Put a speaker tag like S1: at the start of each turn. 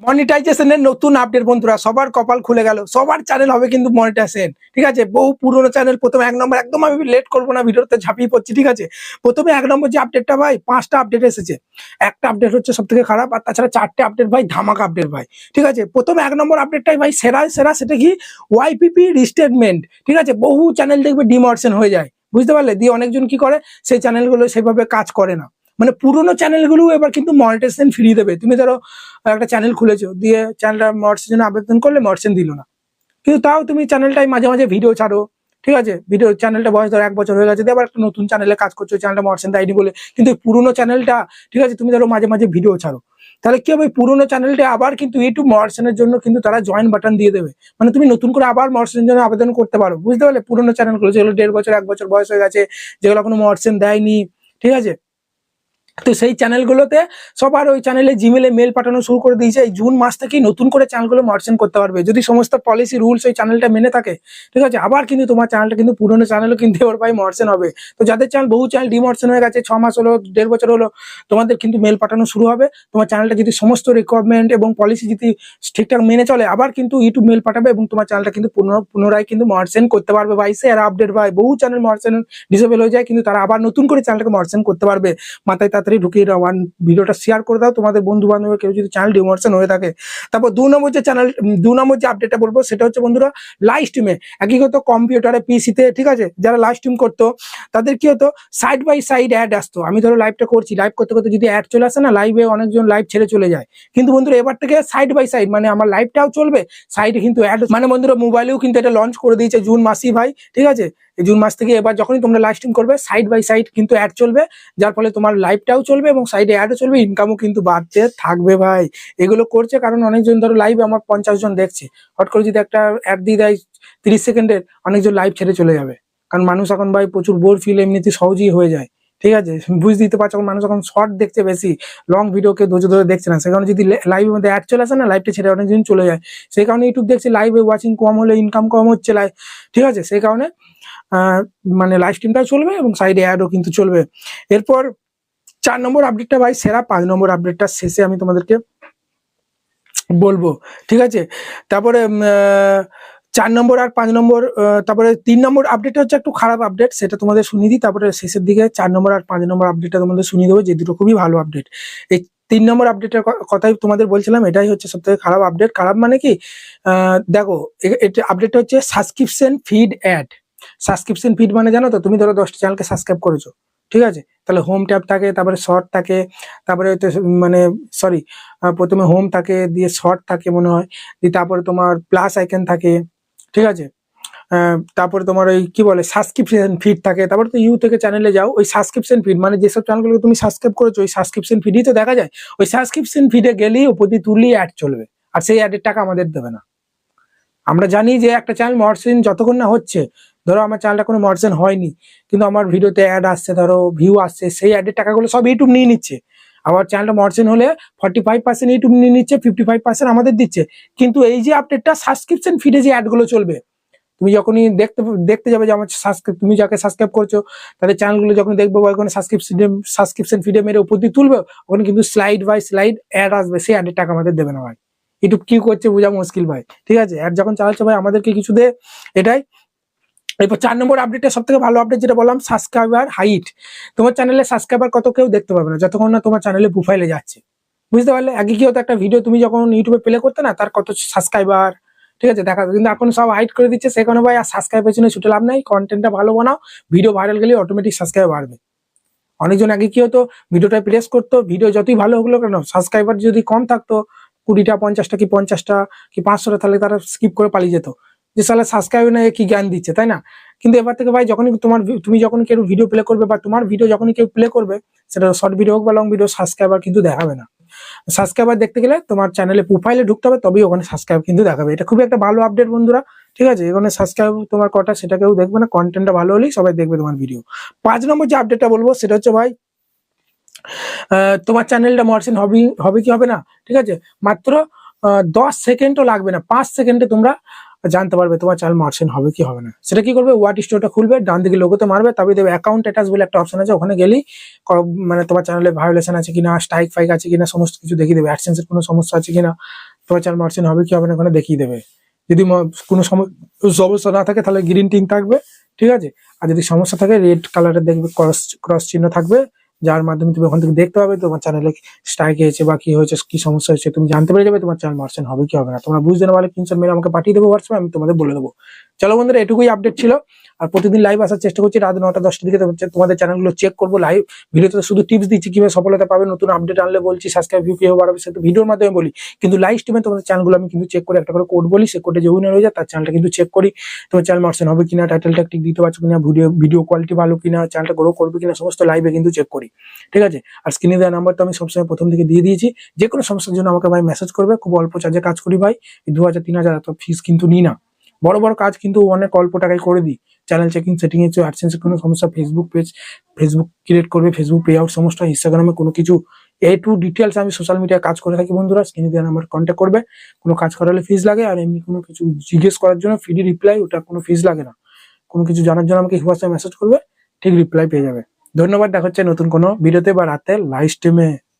S1: মনিটাইজেশনের নতুন আপডেট বন্ধুরা, সবার কপাল খুলে গেল, সবার চ্যানেল হবে কিন্তু মনিটাইজেশন। ঠিক আছে, বহু পুরোনো চ্যানেল প্রথমে এক নম্বর, একদম আমি লেট করবো না, ভিডিওতে ঝাঁপিয়ে পড়ছি। ঠিক আছে, প্রথমে এক নম্বর যে আপডেটটা ভাই, 5টা আপডেট এসেছে। একটা আপডেট হচ্ছে সব থেকে খারাপ, আর তাছাড়া 4টে আপডেট ভাই ধামাকা আপডেট ভাই। ঠিক আছে, প্রথমে এক নম্বর আপডেটটাই ভাই সেরা সেরা, সেটা কি ওয়াইপিপি রিস্টেটমেন্ট। ঠিক আছে, বহু চ্যানেল দেখবে ডিমর্শন হয়ে যায়, বুঝতে পারলে, দিয়ে অনেকজন কি করে, সেই চ্যানেলগুলো সেভাবে কাজ করে না। মানে পুরোনো চ্যানেলগুলো এবার কিন্তু মনিটাইজেশন ফিরিয়ে দেবে। তুমি ধরো একটা চ্যানেল খুলেছো, দিয়ে চ্যানেলটা মর্সের জন্য আবেদন করলে মর্সেন দিল না, কিন্তু তাও তুমি চ্যানেলটাই মাঝে মাঝে ভিডিও ছাড়ো। ঠিক আছে, ভিডিও চ্যানেলটা বয়স ধরো 1 বছর হয়ে গেছে, দিয়ে আবার একটা নতুন চ্যানেলে কাজ করছো, চ্যানেলটা মর্সেন দেয়নি বলে, কিন্তু পুরোনো চ্যানেলটা, ঠিক আছে, তুমি ধরো মাঝে মাঝে ভিডিও ছাড়ো, তাহলে কি হবে, পুরোনো চ্যানেলটা আবার কিন্তু ইউটিউব মর্সেনের জন্য কিন্তু তারা জয়েন বাটন দিয়ে দেবে। মানে তুমি নতুন করে আবার মর্সেনের জন্য আবেদন করতে পারো, বুঝতে পারলে। পুরোনো চ্যানেলগুলো যেগুলো 1.5 বছর 1 বছর বয়স হয়ে গেছে, যেগুলো কোনো মর্সেন দেয়নি, ঠিক আছে, তো সেই চ্যানেলগুলোতে সবার ওই চ্যানেলে জিমেলে মেল পাঠানো শুরু করে দিয়েছে। এই জুন মাস থেকেই নতুন করে চ্যানেলগুলো মার্চেন্ট করতে পারবে, যদি সমস্ত পলিসি রুলস ওই চ্যানেলটা মেনে থাকে। ঠিক আছে, আবার কিন্তু তোমার চ্যানেলটা কিন্তু পুরোনো চ্যানেলও কিন্তু এবার ভাই মর্সেন হবে। তো যাদের চ্যানেল, বহু চ্যানেল ডিমর্সেন হয়ে গেছে, 6 মাস হলো, 1.5 বছর হলো, তোমাদের কিন্তু মেল পাঠানো শুরু হবে। তোমার চ্যানেলটা যদি সমস্ত রিকোয়ারমেন্ট এবং পলিসি যদি ঠিকঠাক মেনে চলে, আবার কিন্তু ইউটিউব মেল পাঠাবে এবং তোমার চ্যানেলটা কিন্তু পুনরায় কিন্তু মার্সেন করতে পারবে ভাই। সে আর আপডেট ভাই, বহু চ্যানেল মার্সেন ডিসেবল হয়ে যায়, কিন্তু তারা আবার নতুন করে চ্যানেলটাকে মার্সেন করতে পারবে। মাথায় তাড়াতাড়ি ঢুকিয়ে দাও, ভিডিওটা শেয়ার করে দাও তোমাদের বন্ধু বান্ধব কেউ যদি চ্যানেল ডিমর্শন হয়ে থাকে। তারপর 2 নম্বর যে আপডেটটা বলবো, সেটা হচ্ছে বন্ধুরা লাইভ স্ট্রিমে। একই হতো কম্পিউটারে, পিসিতে, ঠিক আছে, যারা লাইভ স্ট্রিম করতো তাদের কি হতো, সাইড বাই সাইড অ্যাড আসতো। আমি ধরো লাইভটা করছি, লাইভ করতে করতে যদি অ্যাড চলে আসে না, লাইভে অনেকজন লাইভ ছেড়ে চলে যায়। কিন্তু বন্ধুরা এবার থেকে সাইড বাই সাইড, মানে আমার লাইভটাও চলবে, সাইডে কিন্তু অ্যাড, মানে বন্ধুরা মোবাইলেও কিন্তু এটা লঞ্চ করে দিয়েছে জুন মাসই ভাই। ঠিক আছে, এই জুন মাস থেকে এবার যখনই তোমরা লাইভ স্ট্রিম করবে, সাইড বাই সাইড কিন্তু অ্যাড চলবে, যার ফলে তোমার লাইভটাও চলবে এবং সাইডে অ্যাডও চলবে, ইনকামও কিন্তু বাড়তে থাকবে ভাই। এগুলো করছে কারণ অনেকজন ধরো লাইভে আমার 50 জন দেখছে, হট করে যদি একটা অ্যাড দিয়ে দেয় 30 সেকেন্ডের, অনেকজন লাইভ ছেড়ে চলে যাবে। কারণ মানুষ এখন ভাই প্রচুর বোর ফিল এমনিতে সহজেই হয়ে যায়। ঠিক আছে, বুঝতে দিতে পারছো, মানুষ এখন শর্ট দেখছে বেশি, লং ভিডিওকে ধৈর্য ধরে দেখছে না। সেখানে যদি লাইভের মধ্যে অ্যাড চলে আসে না, লাইভটা ছেড়ে অনেকজন চলে যায়। সেই কারণে ইউটিউব দেখছে লাইভে ওয়াচিং কম হলে ইনকাম কম হচ্ছে লাইভ। ঠিক আছে, সেই কারণে মানে লাইভ স্ট্রিমটাও চলবে এবং সাইডে অ্যাডও কিন্তু চলবে। এরপর 4 নম্বর আপডেটটা ভাই সেরা, 5 নম্বর আপডেটটা শেষে আমি তোমাদেরকে বলবো। ঠিক আছে, তারপরে 4 নম্বর আর 5 নম্বর, তারপরে 3 নম্বর আপডেটটা হচ্ছে একটু খারাপ আপডেট, সেটা তোমাদের শুনিয়ে দিই। তারপরে শেষের দিকে 4 নম্বর আর 5 নম্বর আপডেটটা তোমাদের শুনিয়ে দেবো, যে দুটো খুবই ভালো আপডেট। এই 3 নম্বর আপডেটের কথাই তোমাদের বলছিলাম, এটাই হচ্ছে সব থেকে খারাপ আপডেট। খারাপ মানে কি, দেখো, এটা আপডেটটা হচ্ছে subscription feed add. Subscription feed মানে জানো তো, তুমি ধরো 10টা চ্যানেলকে সাবস্ক্রাইব করেছো, ঠিক আছে, তাহলে হোম ট্যাব থাকে, তারপরে শর্ট থাকে, তারপরে মানে সরি, প্রথমে হোম থাকে, দিয়ে শর্ট থাকে মনে হয়, দিয়ে তারপরে তোমার প্লাস আইকন থাকে, ঠিক আছে, তারপরে তোমার ওই কি বলে সাবস্ক্রিপশন ফিড থাকে, তারপরে তো ইউ থেকে চ্যানেলে যাও, ওই সাবস্ক্রিপশন ফিড মানে যেসব চ্যানেলগুলো তুমি সাবস্ক্রাইব করেছো, ওই সাবস্ক্রিপশন ফিডই তো দেখা যায়। ওই সাবস্ক্রিপশন ফিডে গেলেই উপর দিয়ে তুললেই অ্যাড চলবে, আর সেই অ্যাডের টাকা আমাদের দেবে না। আমরা জানি যে একটা চ্যানেল মর্সেন যতক্ষণ না হচ্ছে, ধরো আমার চ্যানেলটা কোনো মর্সেন হয়নি, কিন্তু আমার ভিডিওতে অ্যাড আসছে, ধরো ভিউ আসছে, সেই অ্যাডের টাকাগুলো সব ইউটিউব নিয়ে নিচ্ছে। আবার চ্যানেলটা মর্সেন হলে 45% ইউটিউব নিয়ে নিচ্ছে, 55% আমাদের দিচ্ছে। কিন্তু এই যে আপডেটটা, সাবস্ক্রিপশন ফিডে যে অ্যাডগুলো চলবে, তুমি যখনই দেখতে যাবে যে আমার তুমি যাকে সাবস্ক্রাইব করছো তাদের চ্যানেলগুলো যখন দেখবে, ওখানে সাবস্ক্রিপশন ফিডে মেরে উপর দিয়ে তুলবে, ওখানে কিন্তু স্লাইড বাই স্লাইড অ্যাড আসবে, সেই অ্যাডের টাকা আমাদের দেবে না ভাই। ইউটিউব কি করছে বোঝা মুশকিল ভাই। ঠিক আছে, অ্যাড যখন চালাচ্ছে ভাই, আমাদেরকে কিছু দে, এটাই। এরপর 4 নম্বর আপডেটটা সব থেকে ভালো আপডেট, যেটা বললাম সাবস্ক্রাইবার হাইট। তোমার চ্যানেলে সাবস্ক্রাইবার কত কেউ দেখতে পাবে না যতক্ষণ না তোমার চ্যানেলে প্রোফাইলে যাচ্ছে, বুঝতে পারলে। আগে কি হতো, একটা ভিডিও তুমি যখন ইউটিউবে প্লে করতে না, তার কত সাবস্ক্রাইবার, ঠিক আছে, দেখা, কিন্তু এখন সব হাইড করে দিচ্ছে। সেখানে ভাই আর সাবস্ক্রাইব পেছনে ছুটে লাভ নাই, কন্টেন্টটা ভালো বানাও, ভিডিও ভাইরাল গেলে অটোমেটিক সাবস্ক্রাইব বাড়বে। অনেকজন আগে কি হতো, ভিডিওটা প্রেস করতো, ভিডিও যতই ভালো হলো কেন, সাবস্ক্রাইবার যদি কম থাকতো, 20টা 50টা কি 50টা কি 500টা, তাহলে তারা স্কিপ করে পালিয়ে যেত, যে সালে সাবস্ক্রাইব না কি জ্ঞান দিচ্ছে, তাই না। কিন্তু এবার থেকে ভাই, যখনই তুমি যখন কেউ ভিডিও প্লে করবে, বা তোমার ভিডিও যখনই কেউ প্লে করবে, সেটা শর্ট ভিডিও হোক বা লং ভিডিও, সাবস্ক্রাইবার কিন্তু দেখাবে না। সাবস্ক্রাইবার দেখতে গেলে তোমার চ্যানেলে প্রোফাইলে ঢুকতে হবে, তবেই ওখানে সাবস্ক্রাইব কিন্তু দেখাবে। এটা খুবই একটা ভালো আপডেট বন্ধুরা। ঠিক আছে, এখানে সাবস্ক্রাইব তোমার কটা সেটা কেউ দেখবে না, কন্টেন্টটা ভালো হলেই সবাই দেখবে তোমার ভিডিও। 5 নম্বর যে আপডেটটা বলবো, সেটা হচ্ছে ভাই, তোমার চ্যানেলটা মর্সেন হবে কি হবে না, ঠিক আছে, মাত্র 10 সেকেন্ডও লাগবে না, 5 সেকেন্ডে তোমরা জানতে পারবে তোমার চ্যানেল মর্সেন হবে কি হবে না। সেটা কি করবে, ওয়াট স্টোরটা খুলবে, ডান দিকে লোগোতে মারবে, তবে দেবে অ্যাকাউন্ট অ্যাটাচ বলে একটা অপশন আছে, ওখানে গেলেই মানে তোমার চ্যানেলে ভায়োলেশন আছে কিনা, স্ট্রাইক ফাইক আছে কিনা, সমস্ত কিছু দেখিয়ে দেবে, অ্যাডসেন্সের কোনো সমস্যা আছে কিনা, তোমার চ্যানেল মার্চেন্ট হবে কি হবে না ওখানে দেখিয়ে দেবে। যদি কোনো সমস্যা না থাকে তাহলে গ্রিন টিক থাকবে, ঠিক আছে। আর যদি সমস্যা থাকে রেড কালারের দেখবে ক্রস চিহ্ন থাকবে, যার মাধ্যমে তুমি ওখান থেকে দেখতে পাবে তোমার চ্যানেলে স্ট্রাইক হয়েছে বা কি হয়েছে, কি সমস্যা হয়েছে, তুমি জানতে পেরে যাবে তোমার চ্যানেল মার্চেন্ট হবে কি হবে না। তোমরা বুঝতে না পারলে স্ক্রিনশট মেরে আমাকে পাঠিয়ে দেবো হোয়াটসঅ্যাপে, আমি তোমাদের বলে দেবো। চলো বন্ধুরা, এটুকুই আপডেট ছিল। আর প্রতিদিন লাইভ আসার চেষ্টা করছি রাত 9টা 10টার দিকে, তোমাদের চ্যানেলগুলো চেক করবো। লাইভ ভিডিওতে শুধু টিপস দিচ্ছি কিভাবে সফলতা পাবে, নতুন আপডেট আনলে বলছি সাবস্ক্রাইব ভিউ কিভাবে বাড়াবে, সেটা ভিডিওর মাধ্যমে বলি। কিন্তু লাইভ স্ট্রিমে তোমাদের চ্যানেলগুলো আমি কিন্তু চেক করে একটা করে কোড বলি, সে কোডে যে উইনার হয়ে যায় তার চ্যানেলটা কিন্তু চেক করি। তোমার চ্যানেল মার্চেন্ট হবে কিনা, টাইটেলটা ঠিক দিতে পারছো কিনা, ভিডিও কোয়ালিটি ভালো কিনা, চ্যানেলটা গ্রো করবে কিনা, সমস্ত লাইভে কিন্তু চেক করি, ঠিক আছে। আর স্ক্রিনে দেওয়া নাম্বারটা আমি সবসময় প্রথম থেকে দিয়ে দিয়েছি। যে কোনো সমস্যার জন্য আমাকে ভাই মেসেজ করবে, খুব অল্প চার্জে কাজ করি ভাই। 2000 3000 এত ফিস কিন্তু নিই না, বড় বড় কাজ কিন্তু অনেক অল্প টাকায় করে দিই। চ্যানেল চেকিং, সেটিং এর অ্যাডসেন্স কোনো সমস্যা, ফেসবুক ক্রিয়েট করবে, ফেসবুক পে আউট সমস্যা, ইনস্টাগ্রামে কোনো কিছু টু ডিটেলস আমি সোশ্যাল মিডিয়ায় কাজ করে থাকি বন্ধুরা। স্ক্রিনে দেওয়া নাম্বার কন্ট্যাক্ট করবে। কোনো কাজ করালে ফিস লাগে, আর এমনি কোনো কিছু জিজ্ঞেস করার জন্য ফ্রি রিপ্লাই, ওটা কোনো ফিস লাগে না। কোনো কিছু জানার জন্য আমাকে হোয়াটসঅ্যাপে মেসেজ করবে, ঠিক রিপ্লাই পেয়ে যাবে। ধন্যবাদ, দেখা হচ্ছে নতুন কোনো ভিডিওতে বা রাতে লাইভ স্ট্রিমে।